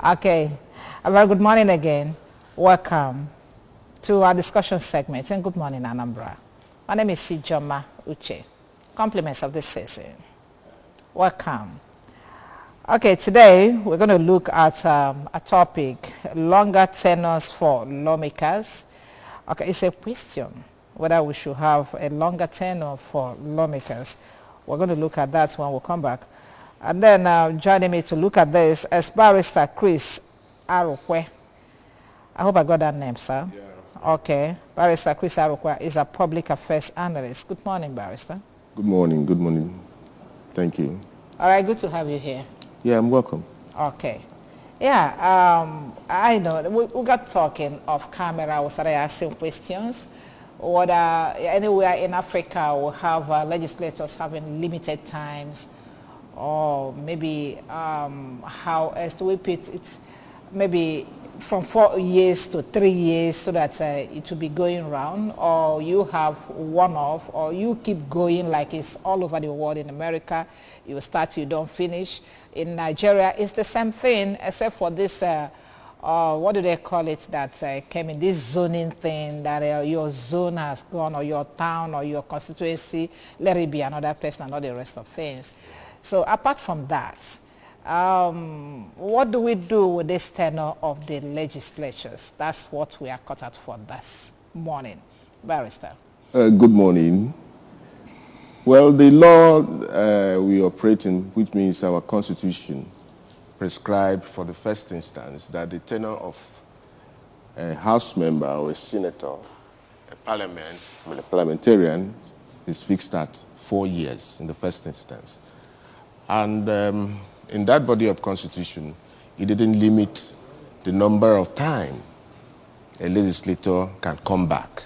Okay, a very good morning again. Welcome to our discussion segment, and good morning, Anambra. My name is Sijoma Uche. Compliments of the season. Welcome. Okay, today we're going to look at a topic, longer tenures for lawmakers. Okay, it's a question whether we should have a longer tenure for lawmakers. We're going to look at that when we come back. And then joining me to look at this is Barrister Chris Arokwe. I hope I got that name, sir. Yeah. Okay. Barrister Chris Arokwe is a public affairs analyst. Good morning, Barrister. Good morning. Good morning. Thank you. All right, good to have you here. Yeah, I'm welcome. Okay. Yeah, I know. We got talking off camera. We started asking questions. Whether anywhere in Africa we have legislators having limited times, or maybe how as to we put it, maybe from 4 years to 3 years, so that it will be going round, or you have one-off, or you keep going like it's all over the world. In America, you start, you don't finish. In Nigeria, it's the same thing, except for this, what do they call it, that came in, this zoning thing, that your zone has gone, or your town, or your constituency, let it be another person and all the rest of things. So apart from that, what do we do with this tenure of the legislatures? That's what we are cut out for this morning. Barrister. Good morning. Well, the law we operate in, which means our constitution, prescribed for the first instance that the tenure of a House member or a senator, a parliamentarian, is fixed at 4 years in the first instance. And in that body of constitution, it didn't limit the number of time a legislator can come back.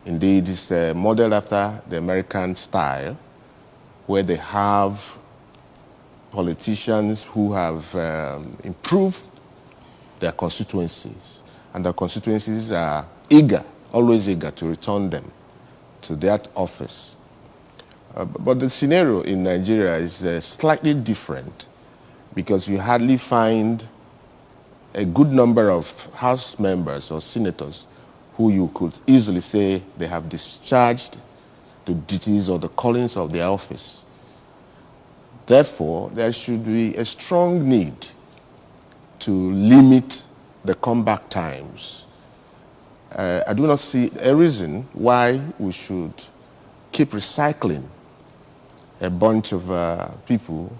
Indeed, it's modeled after the American style, where they have politicians who have improved their constituencies, and their constituencies are always eager to return them to that office. But the scenario in Nigeria is slightly different, because you hardly find a good number of House members or senators who you could easily say they have discharged the duties or the callings of their office. Therefore, there should be a strong need to limit the comeback times. I do not see a reason why we should keep recycling a bunch of people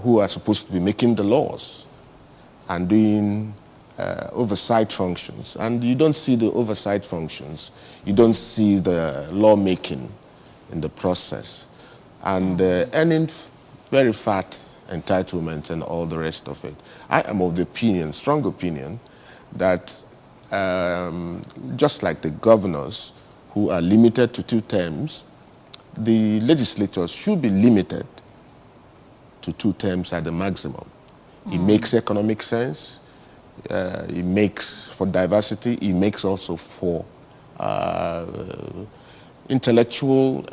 who are supposed to be making the laws and doing oversight functions. And you don't see the oversight functions. You don't see the lawmaking in the process. And earning very fat entitlements and all the rest of it. I am of the opinion, strong opinion, that just like the governors who are limited to 2 terms, the legislators should be limited to 2 terms at the maximum. It makes economic sense. It makes for diversity. It makes also for intellectual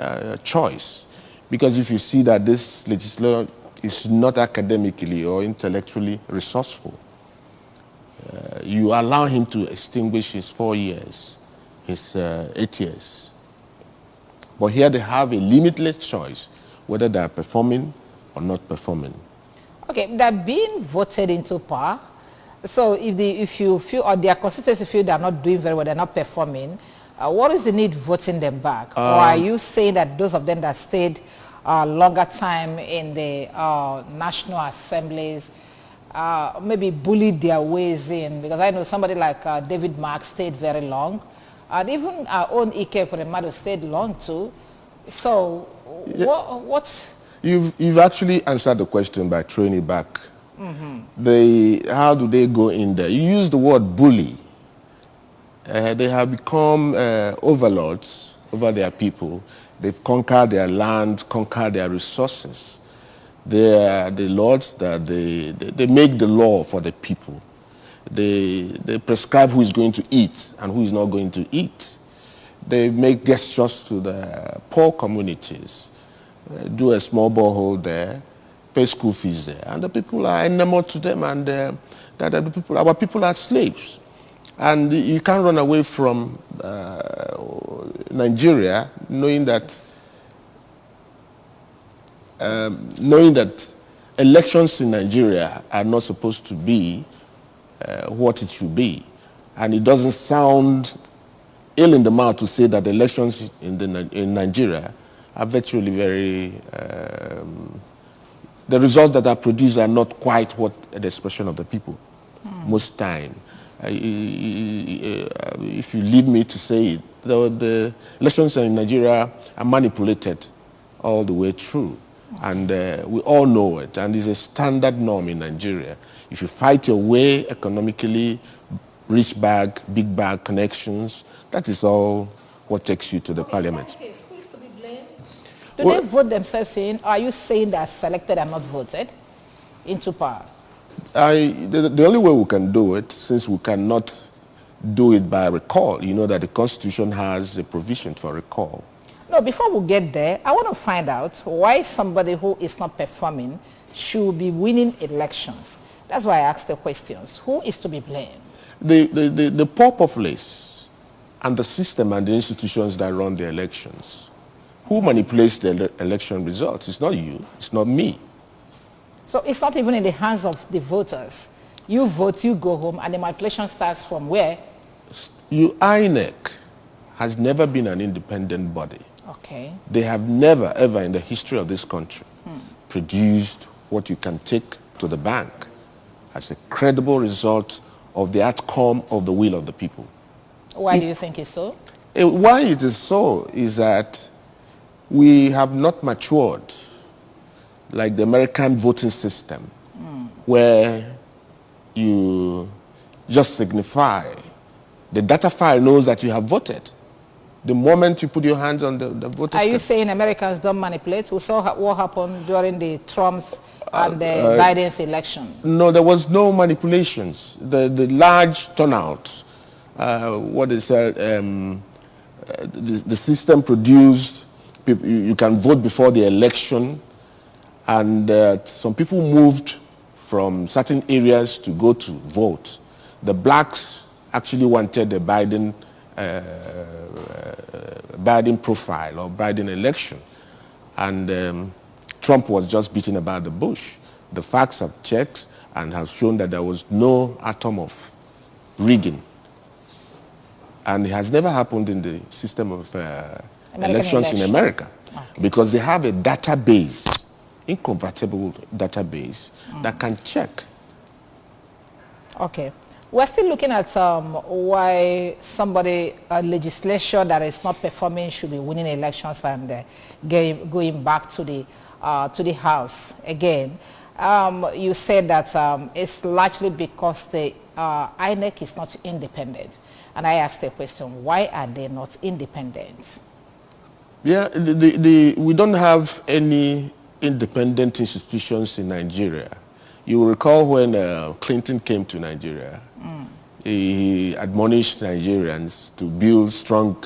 choice. Because if you see that this legislator is not academically or intellectually resourceful, you allow him to extinguish his 4 years, his 8 years. But here they have a limitless choice whether they are performing or not performing. Okay, they're being voted into power. So if you feel, or their constituency feel they're not doing very well, they're not performing, what is the need voting them back? Or are you saying that those of them that stayed longer time in the national assemblies maybe bullied their ways in? Because I know somebody like David Mark stayed very long. And even our own Ike Premado stayed long too. So yeah. what's... You've actually answered the question by throwing it back. How do they go in there? You use the word bully. They have become overlords over their people. They've conquered their land, conquered their resources. They are the lords that they make the law for the people. They prescribe who is going to eat and who is not going to eat. They make gestures to the poor communities, do a small borehole there, pay school fees there. And the people are enamored to them, and our people are slaves. And you can't run away from Nigeria knowing that elections in Nigeria are not supposed to be what it should be. And it doesn't sound ill in the mouth to say that the elections in Nigeria are virtually very, the results that are produced are not quite what the expression of the people most time. If you lead me to say it, the elections in Nigeria are manipulated all the way through. And we all know it, and it's a standard norm in Nigeria. If you fight your way economically, rich bag, big bag connections, that is all what takes you to the parliament. In that case, who is to be blamed? Do they vote themselves in? Or are you saying they are selected and not voted into power? The only way we can do it, since we cannot do it by recall, you know that the Constitution has a provision for recall. No, before we get there, I want to find out why somebody who is not performing should be winning elections. That's why I asked the questions. Who is to be blamed? The poor populace and the system and the institutions that run the elections. Who manipulates the election results? It's not you. It's not me. So it's not even in the hands of the voters. You vote, you go home, and the manipulation starts from where? INEC has never been an independent body. Okay. They have never, ever in the history of this country produced what you can take to the bank as a credible result of the outcome of the will of the people. Why do you think it's so? Why it is so is that we have not matured like the American voting system, where you just signify. The data file knows that you have voted. The moment you put your hands on the voter Are you saying Americans don't manipulate? We saw what happened during the Trump's and the Biden's election. No, there was no manipulations. The large turnout, the system produced, you can vote before the election, and some people moved from certain areas to go to vote. The blacks actually wanted the Biden profile or Biden election. And Trump was just beating about the bush. The facts have checked and have shown that there was no atom of rigging. And it has never happened in the system of elections in America. Okay. Because they have a database, inconvertible database, that can check. Okay. We're still looking at why somebody, a legislature that is not performing should be winning elections and going back to the House again. You said that it's largely because the INEC is not independent. And I asked a question, why are they not independent? Yeah, we don't have any independent institutions in Nigeria. You will recall when Clinton came to Nigeria, he admonished Nigerians to build strong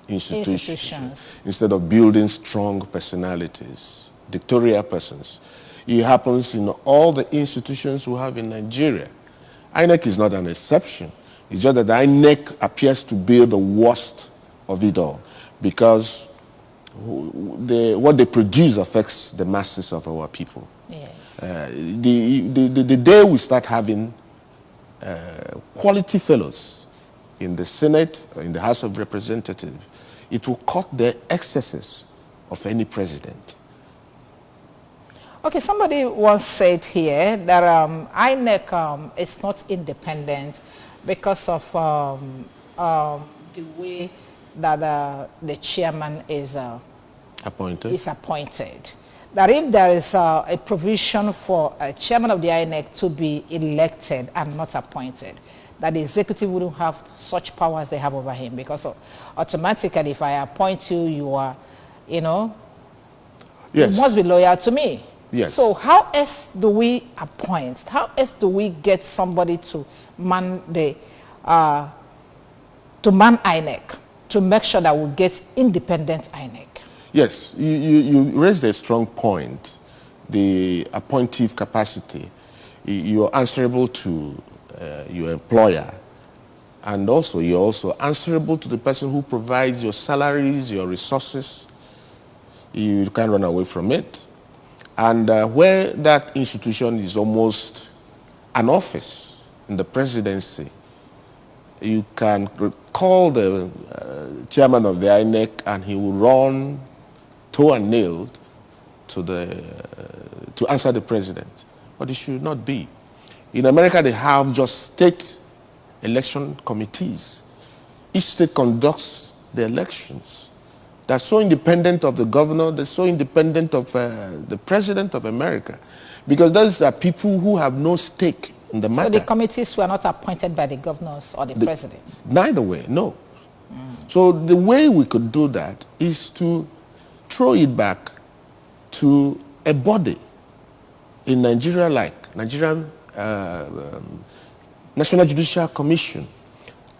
institutions instead of building strong personalities, dictatorial persons. It happens in all the institutions we have in Nigeria. INEC is not an exception. It's just that INEC appears to be the worst of it all because what they produce affects the masses of our people. Yes. The day we start having quality fellows in the Senate, or in the House of Representatives, it will cut the excesses of any president. Okay, somebody once said here that INEC is not independent because of the way that the chairman is appointed. That if there is a provision for a chairman of the INEC to be elected and not appointed, that the executive wouldn't have such powers they have over him, because automatically if I appoint you, you are, you must be loyal to me. Yes. So how else do we appoint? How else do we get somebody to man INEC, to make sure that we get independent INEC? Yes, you raised a strong point the appointive capacity. You're answerable to your employer, and also you're also answerable to the person who provides your salaries, your resources. You can't run away from it. And where that institution is almost an office in the presidency, you can call the chairman of the INEC and he will run toe and nail to answer the president. But it should not be. In America, they have just state election committees. Each state conducts the elections. They're so independent of the governor, they're so independent of the president of America, because those are people who have no stake in the matter. So the committees were not appointed by the governors or the president? Neither way, no. So the way we could do that is to throw it back to a body in Nigeria, like Nigerian National Judicial Commission.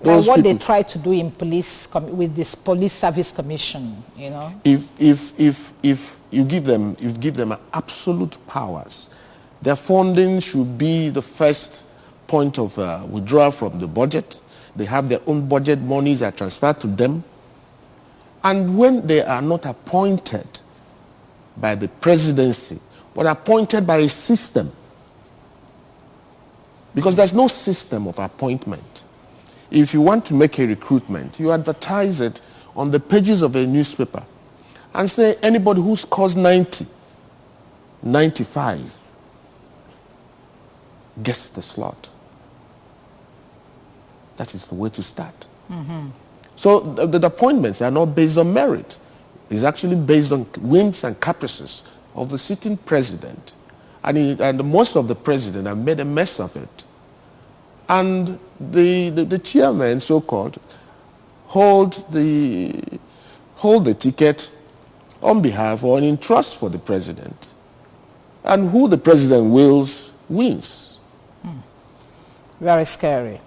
Like what they try to do in police with this police service commission, you know. If you give them absolute powers, their funding should be the first point of withdrawal from the budget. They have their own budget monies are transferred to them. And when they are not appointed by the presidency, but appointed by a system, because there's no system of appointment. If you want to make a recruitment, you advertise it on the pages of a newspaper and say anybody who scores 90, 95 gets the slot. That is the way to start. So the appointments are not based on merit. It's actually based on whims and caprices of the sitting president. And most of the president have made a mess of it. And the chairman, so-called, hold the ticket on behalf or in trust for the president. And who the president wills, wins. Very scary.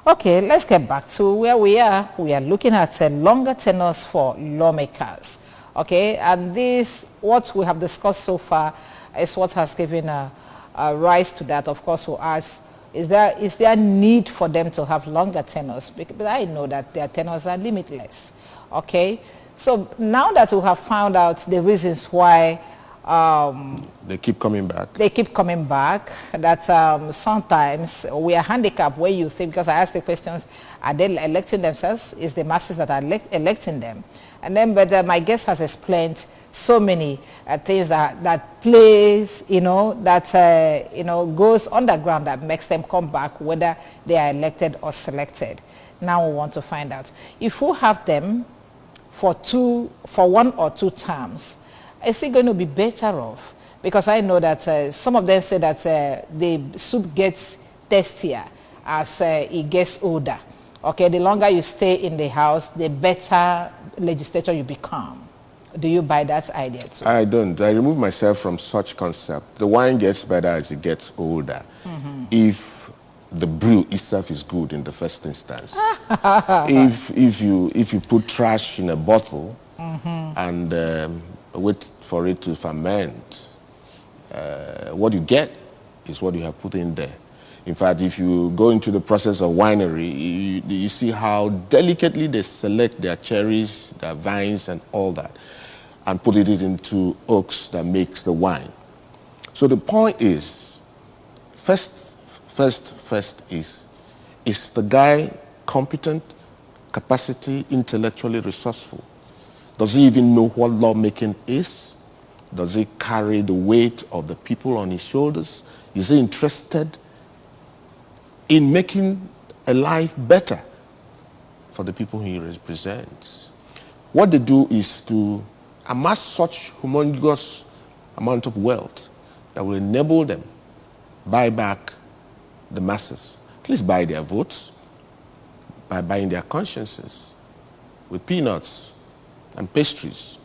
Okay, let's get back to where we are. We are looking at longer tenures for lawmakers. Okay, and this, what we have discussed so far, is what has given a rise to that. Of course, we'll ask, is there need for them to have longer tenures? But I know that their tenures are limitless. Okay, so now that we have found out the reasons why they keep coming back. They keep coming back. That sometimes we are handicapped where you think, because I asked the questions, are they electing themselves? Is the masses that are electing them? And then, but my guest has explained so many things that plays, you know, that, you know, goes underground that makes them come back, whether they are elected or selected. Now we want to find out. If we have them for 1 or 2 terms, is it going to be better off? Because I know that some of them say that the soup gets tastier as it gets older. Okay, the longer you stay in the house, the better legislator you become. Do you buy that idea too? I don't. I remove myself from such concept. The wine gets better as it gets older. If the brew itself is good in the first instance. if you put trash in a bottle and wait for it to ferment, what you get is what you have put in there. In fact, if you go into the process of winery, you see how delicately they select their cherries, their vines, and all that, and put it into oaks that makes the wine. So the point is, first is the guy competent, capacity, intellectually resourceful? Does he even know what lawmaking is? Does he carry the weight of the people on his shoulders? Is he interested in making a life better for the people he represents? What they do is to amass such humongous amount of wealth that will enable them buy back the masses, at least buy their votes, by buying their consciences with peanuts and pastries.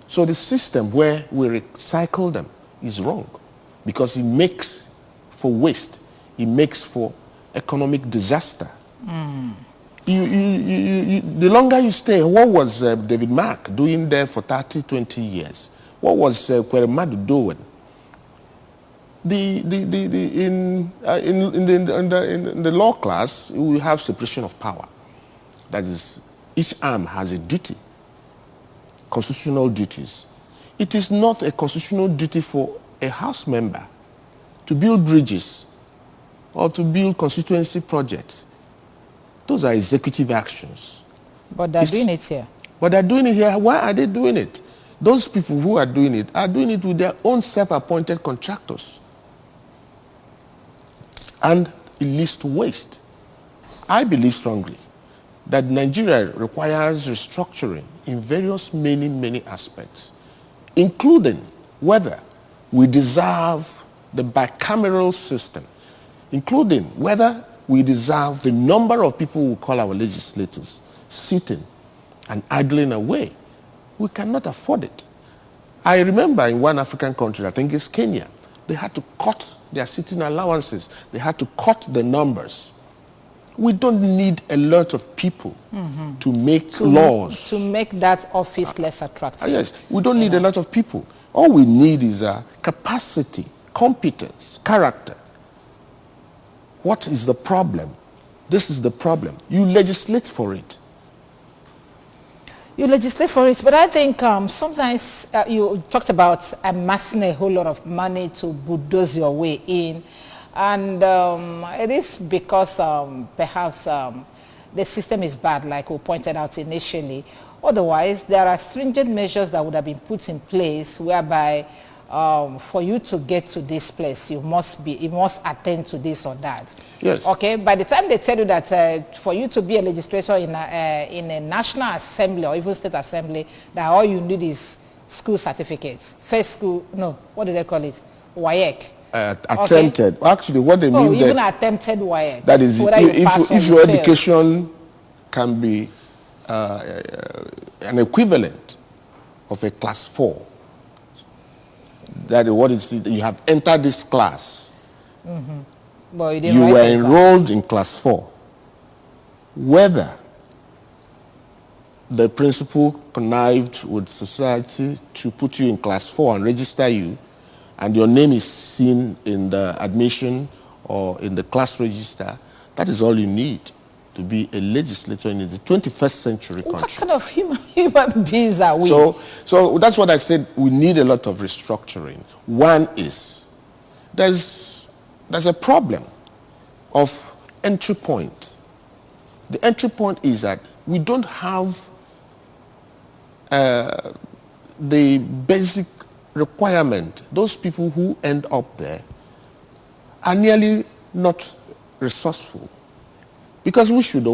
So the system where we recycle them is wrong, because it makes for waste. It makes for economic disaster. The longer you stay, what was David Mark doing there for 30, 20 years? What was Kweremadu doing? In the law class, we have separation of power. That is, each arm has a duty, constitutional duties. It is not a constitutional duty for a House member to build bridges or to build constituency projects. Those are executive actions. But they're doing it here. But they're doing it here. Why are they doing it? Those people who are doing it with their own self-appointed contractors. And it leads to waste. I believe strongly that Nigeria requires restructuring in various many aspects, including whether we deserve the bicameral system, including whether we deserve the number of people we call our legislators sitting and idling away. We cannot afford it. I remember in one African country, I think it's Kenya, they had to cut their sitting allowances. They had to cut the numbers. We don't need a lot of people to make laws. To make that office less attractive. Yes, we don't need a lot of people. All we need is capacity, competence, character. What is the problem? This is the problem. You legislate for it. You legislate for it, but I think sometimes you talked about amassing a whole lot of money to bulldoze your way in, and it is because perhaps the system is bad, like we pointed out initially. Otherwise, there are stringent measures that would have been put in place whereby for you to get to this place, you must attend to this or that. Yes. Okay. By the time they tell you that for you to be a legislator in a national assembly or even state assembly, that all you need is school certificates, first school. No, what do they call it? WAEC. Attempted. Okay. Actually, what they mean even attempted WAEC. That is, if your education can be an equivalent of a class 4. That is what it is. You have entered this class. But you were enrolled in class 4. Whether the principal connived with society to put you in class 4 and register you, and your name is seen in the admission or in the class register, that is all you need to be a legislator in the 21st century country. What kind of human beings are we? So that's what I said. We need a lot of restructuring. One is there's a problem of entry point. The entry point is that we don't have the basic requirement. Those people who end up there are nearly not resourceful. Because we should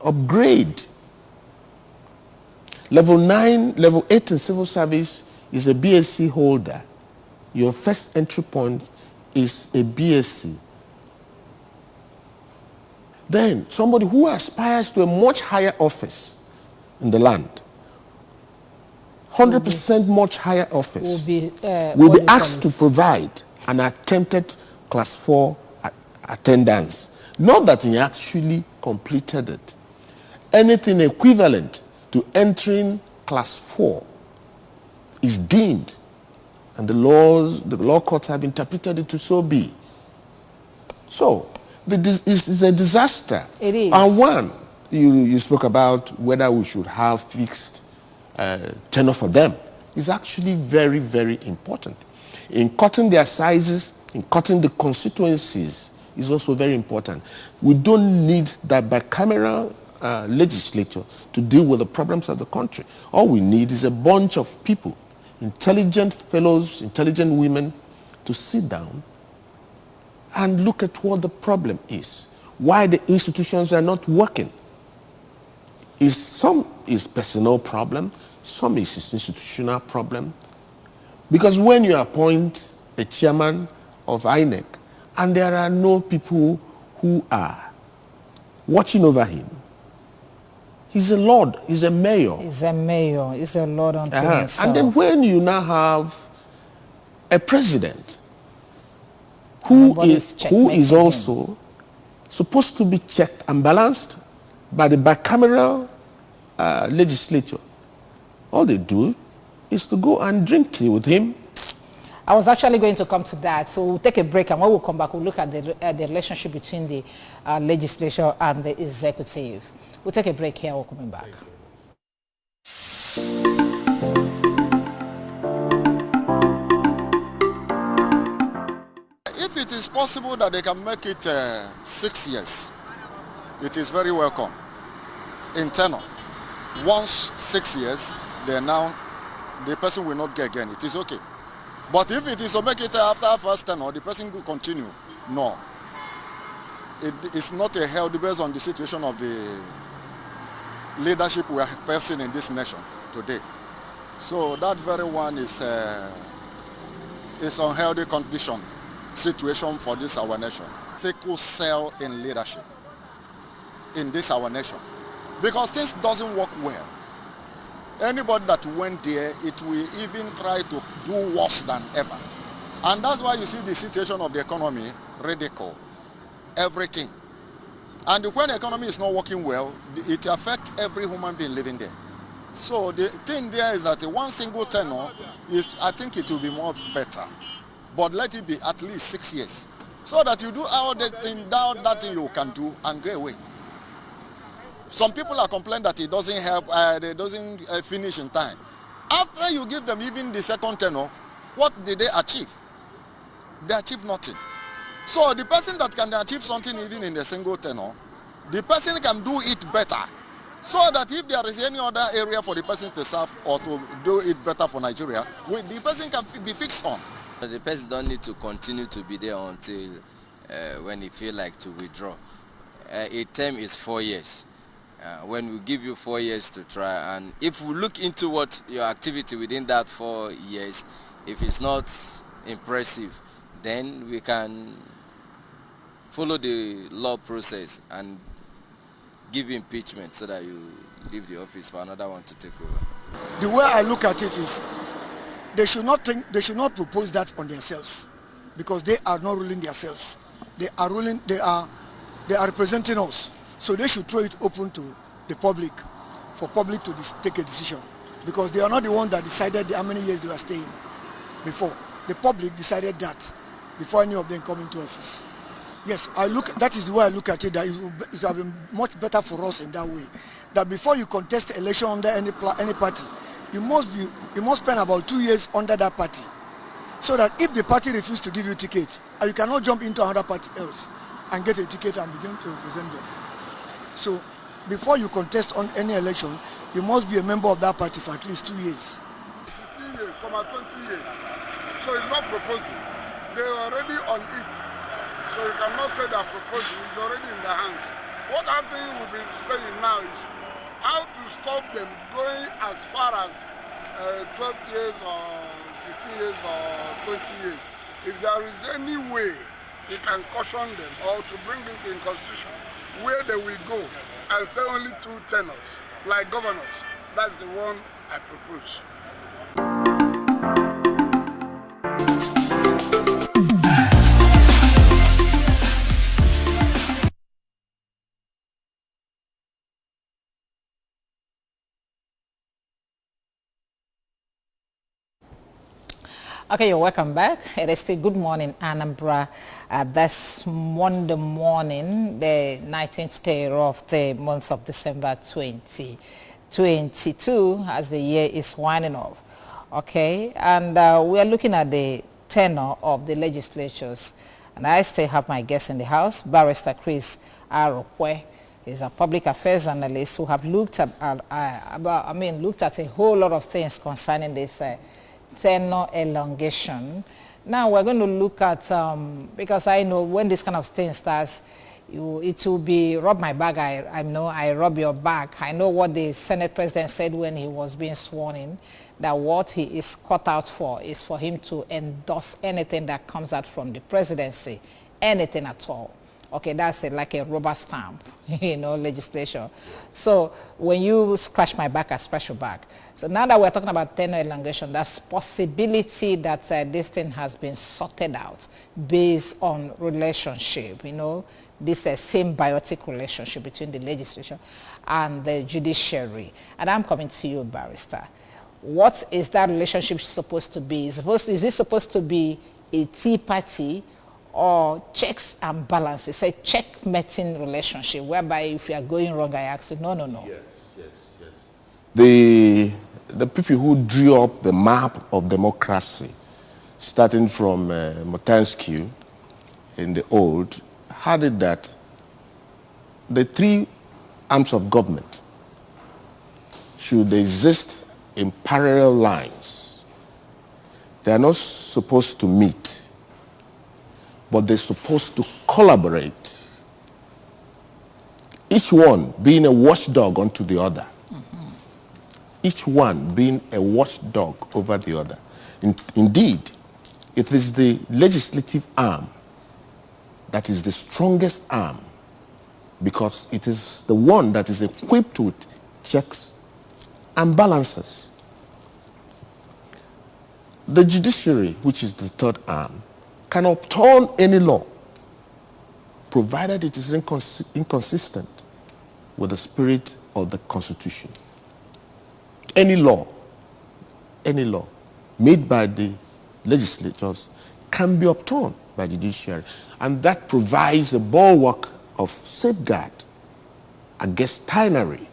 upgrade. Level 9, level 8 in civil service is a BSc holder. Your first entry point is a BSc. Then somebody who aspires to a much higher office in the land, 100% much higher office, will be asked to provide an attempted class 4 attendance. Not that he actually completed it. Anything equivalent to entering class 4 is deemed, and the law courts have interpreted it to so be. So, it's a disaster. It is. And one, you spoke about whether we should have fixed tenure for them, is actually very, very important. In cutting their sizes, in cutting the constituencies, is also very important. We don't need that bicameral legislature to deal with the problems of the country. All we need is a bunch of people, intelligent fellows, intelligent women, to sit down and look at what the problem is, why the institutions are not working. Some is personal problem, some is institutional problem. Because when you appoint a chairman of INEC, and there are no people who are watching over him, he's a lord, he's a mayor. He's a mayor, he's a lord unto himself. And then when you now have a president who is also supposed to be checked and balanced by the bicameral legislature, all they do is to go and drink tea with him. I was actually going to come to that. So we'll take a break, and when we come back, we'll look at the relationship between the legislature and the executive. We'll take a break here. We're coming back. If it is possible that they can make it 6 years, it is very welcome. In tenor, once 6 years, then now the person will not get again. It is okay. But if it is to make it after first tenor, the person will continue. No. It is not a healthy based on the situation of the leadership we are facing in this nation today. So that very one is unhealthy condition situation for this our nation. Sickle cell in leadership in this our nation, because things doesn't work well. Anybody that went there, it will even try to do worse than ever, and that's why you see the situation of the economy radical, everything. And when the economy is not working well, it affects every human being living there. So the thing there is that one single tenure is, I think it will be more better. But let it be at least 6 years, so that you do all the thing, that thing you can do and go away. Some people are complaining that it doesn't help, it doesn't finish in time. After you give them even the second tenure, what did they achieve? They achieve nothing. So the person that can achieve something even in a single tenure, the person can do it better, so that if there is any other area for the person to serve or to do it better for Nigeria, the person can be fixed on. The person don't need to continue to be there until when he feel like to withdraw. A term is 4 years. When we give you 4 years to try, and if we look into what your activity within that 4 years, if it's not impressive, then we can follow the law process and give impeachment so that you leave the office for another one to take over. The way I look at it is, they should not propose that on themselves, because they are not ruling themselves. They are representing us. So they should throw it open to the public, for public to take a decision, because they are not the one that decided how many years they were staying before. The public decided that before any of them come into office. Yes, that is the way I look at it, that it will be much better for us in that way. That before you contest election under any party, you must spend about 2 years under that party, so that if the party refuses to give you a ticket, you cannot jump into another party else and get a ticket and begin to represent them. So before you contest on any election, you must be a member of that party for at least 2 years. 16 years, some are 20 years. So it's not proposing. They are already on it. So you cannot say that proposing is already in their hands. What I think we'll be saying now is how to stop them going as far as 12 years or 16 years or 20 years. If there is any way you can caution them or to bring it in constitution where they will go and say only 2 tenors, like governors, that's the one I propose. Okay, you're welcome back. It is still Good Morning Anambra. This Monday morning, the 19th day of the month of December 2022, as the year is winding off. Okay, and we are looking at the tenure of the legislatures. And I still have my guest in the house, Barrister Chris Arokwe. He's a public affairs analyst who have looked at looked at a whole lot of things concerning this tenure elongation. Now we're going to look at, because I know when this kind of thing starts, it will be rub my bag, I know I rub your back. I know what the Senate President said when he was being sworn in, that what he is cut out for is for him to endorse anything that comes out from the presidency, anything at all. Okay, that's like a rubber stamp, legislation. So when you scratch my back, I scratch your back. So now that we're talking about tenure elongation, that's possibility that this thing has been sorted out based on relationship, this symbiotic relationship between the legislature and the judiciary. And I'm coming to you, Barrister. what is that relationship supposed to be? Is it supposed to be a tea party or checks and balances, a checkmating relationship, whereby if you are going wrong, I ask you, no. Yes, yes, yes. The people who drew up the map of democracy, starting from Montesquieu in the old, had it that the three arms of government should exist in parallel lines. They are not supposed to meet, but they're supposed to collaborate, each one being a watchdog unto the other. Each one being a watchdog over the other. Indeed, it is the legislative arm that is the strongest arm, because it is the one that is equipped with checks and balances. The judiciary, which is the third arm, can upturn any law, provided it is inconsistent with the spirit of the Constitution. Any law made by the legislators can be upturned by the judiciary, and that provides a bulwark of safeguard against tyranny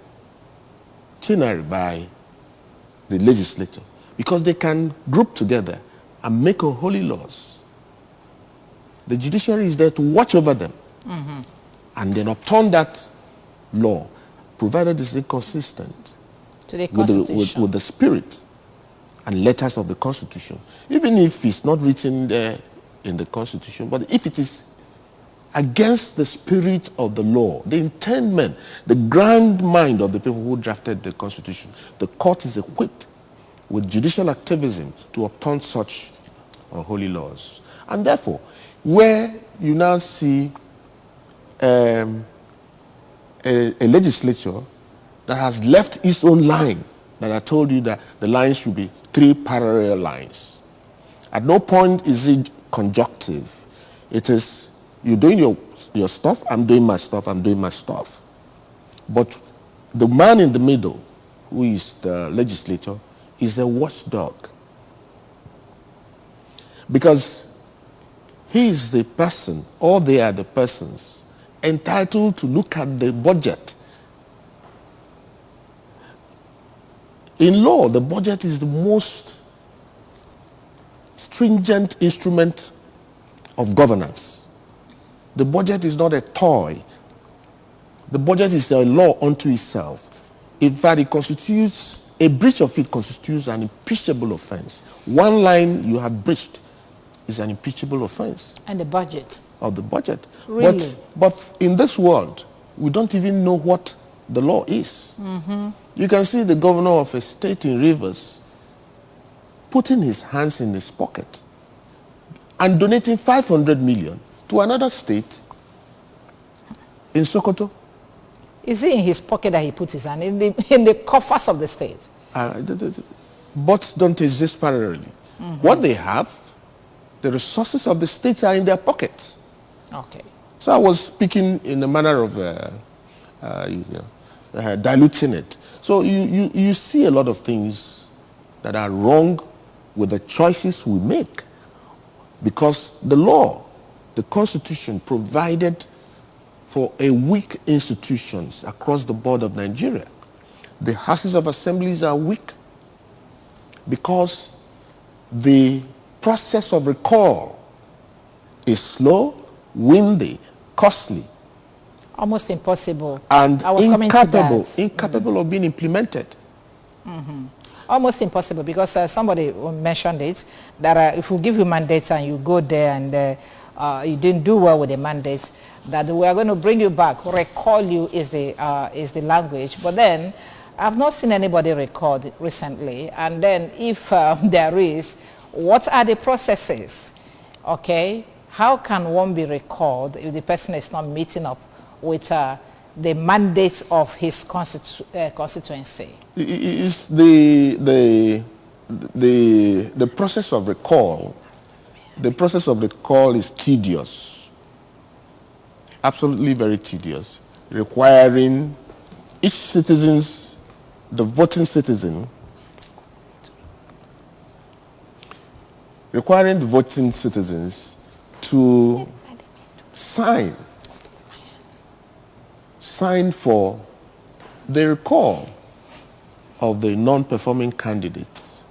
by the legislator, because they can group together and make unholy laws. The judiciary is there to watch over them and then upturn that law, provided it's inconsistent to the Constitution. with the spirit and letters of the Constitution. Even if it's not written there in the Constitution, but if it is against the spirit of the law, the intendment, the grand mind of the people who drafted the Constitution, the court is equipped with judicial activism to upturn such unholy laws. And therefore, where you now see a legislature that has left its own line, that I told you that the lines should be three parallel lines. At no point is it conjunctive. It is, you're doing your stuff, I'm doing my stuff, I'm doing my stuff. But the man in the middle, who is the legislator, is a watchdog. Because he is the person, or they are the persons, entitled to look at the budget. In law, the budget is the most stringent instrument of governance. The budget is not a toy. The budget is a law unto itself. In fact, a breach of it constitutes an impeachable offense. One line you have breached is an impeachable offense. And the budget? Of the budget. Really? But in this world, we don't even know what the law is. You can see the governor of a state in Rivers putting his hands in his pocket and donating 500 million to another state in Sokoto. Is it in his pocket that he put his hand? In the coffers of the state? Both don't exist parallelly. What they have, the resources of the states are in their pockets. Okay. So I was speaking in the manner of diluting it. So you see a lot of things that are wrong with the choices we make, because the law, the Constitution, provided for a weak institutions across the board of Nigeria. The houses of assemblies are weak because the process of recall is slow, windy, costly, almost impossible, and incapable Mm-hmm. of being implemented. Almost impossible, because somebody mentioned it, that if we give you mandates and you go there and you didn't do well with the mandates, that we are going to bring you back. Recall you is the language. But then I've not seen anybody record recently. And then if there is, what are the processes? Okay, how can one be recalled if the person is not meeting up with the mandates of his constituency? Is the process of recall. The process of recall is tedious, absolutely very tedious, requiring each citizen's, the voting citizen, requiring the voting citizens to sign for the recall of the non-performing candidates.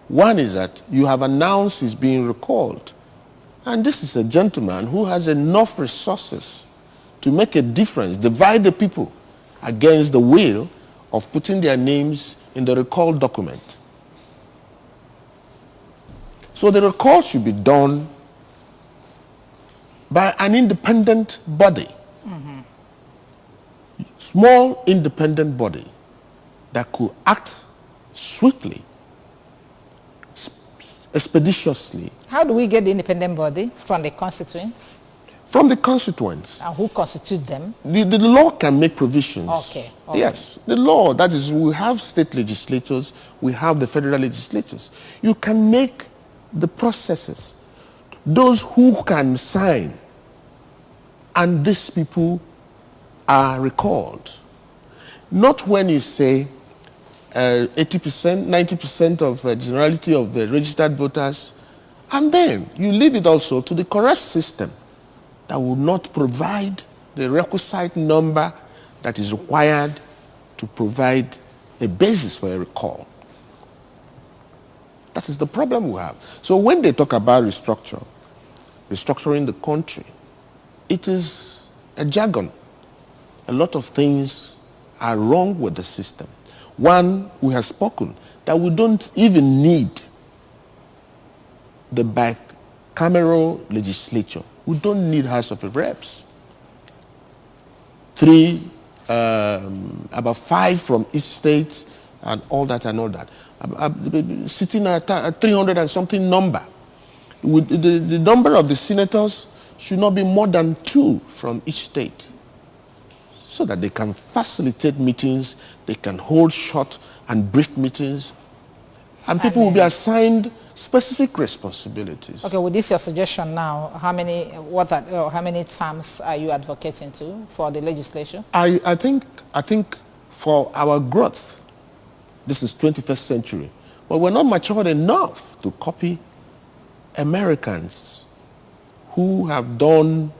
One is that you have announced he's being recalled. And this is a gentleman who has enough resources to make a difference, divide the people against the will of putting their names in the recall document. So the recall should be done by an independent body, small independent body that could act swiftly, expeditiously. How do we get the independent body? From the constituents? From the constituents. And who constitute them? The law can make provisions. Okay. Yes, the law, that is, we have state legislatures, we have the federal legislatures. You can make the processes. Those who can sign, and these people are recalled. Not when you say 80%, 90% of the generality of the registered voters, and then you leave it also to the correct system that will not provide the requisite number that is required to provide a basis for a recall. That is the problem we have. So when they talk about restructuring the country, it is a jargon. A lot of things are wrong with the system. One, we have spoken that we don't even need the bicameral legislature. We don't need House of Reps. 3, about 5 from each state, and all that and all that. Sitting at 300 and something number. With the number of the senators should not be more than 2 from each state, so that they can facilitate meetings, they can hold short and brief meetings, and people will be assigned specific responsibilities. Okay, with this your suggestion now, how many terms are you advocating to for the legislation? I think for our growth, this is 21st century, but we're not matured enough to copy Americans who have done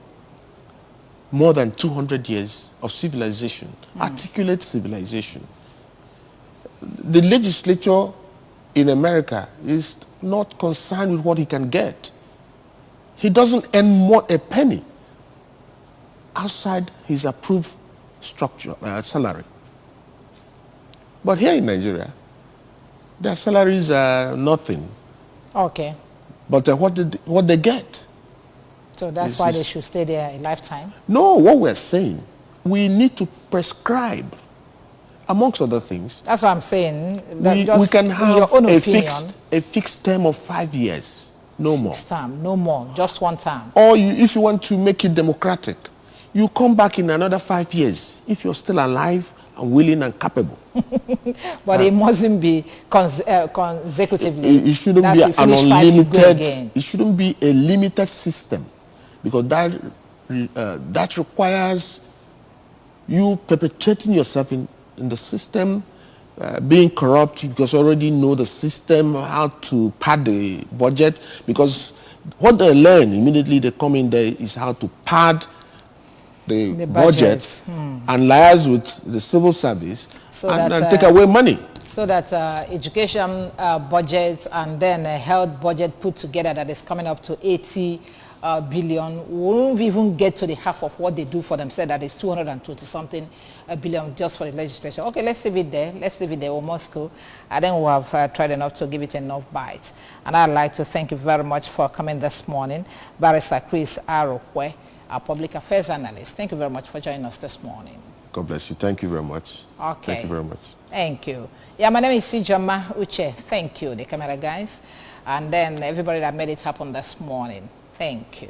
more than 200 years of civilization, articulate civilization. The legislature in America is not concerned with what he can get. He doesn't earn more a penny outside his approved structure, salary. But here in Nigeria, their salaries are nothing. Okay. But what they get. So that's why they should stay there a lifetime? No, what we're saying, we need to prescribe, amongst other things. That's what I'm saying. We can have your own a fixed term of 5 years, no more. Fixed term, no more, just one term. Or if you want to make it democratic, you come back in another 5 years, if you're still alive and willing and capable. But it mustn't be consecutively. It shouldn't be an unlimited, it shouldn't be a limited system, because that requires you perpetuating yourself in the system, being corrupt, because you already know the system, how to pad the budget, because what they learn immediately they come in there is how to pad the budget and liaise with the civil service, so and take away money. So that education budget and then a health budget put together that is coming up to 80 billion won't even get to the half of what they do for themselves, that is 220 something billion just for the legislation. Okay, let's leave it there. Let's leave it there, Moscow. And then we have tried enough to give it enough bites. And I'd like to thank you very much for coming this morning. Barrister Chris Arokwe, our public affairs analyst. Thank you very much for joining us this morning. God bless you. Thank you very much. Okay. Thank you very much. Thank you. Yeah, my name is Sijama Uche. Thank you, the camera guys. And then everybody that made it happen this morning. Thank you.